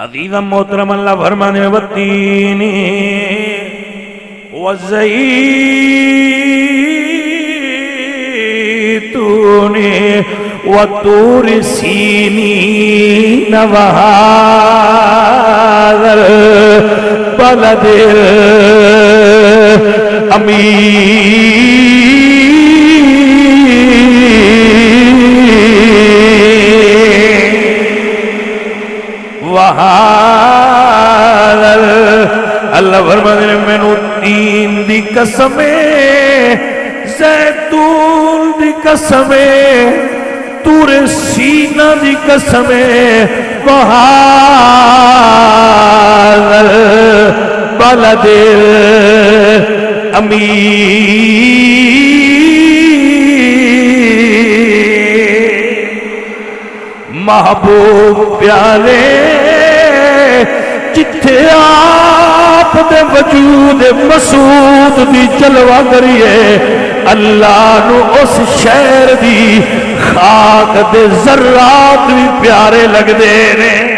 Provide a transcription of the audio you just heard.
عزیزا محترم اللہ فرمانے والتین والزیتون وطور سینین وهذا البلد الامین اللہ فرماتے ہیں میں نو تین دی قسمیں زیتون دی قسمیں تور سینہ دی قسمیں وہذا البلد الامین محبوب پیارے جتھے آپ دے وجود مسعود دی جلوہ کریے اللہ نو اس شہر دی خاک دے ذرات بھی پیارے لگ دے رہے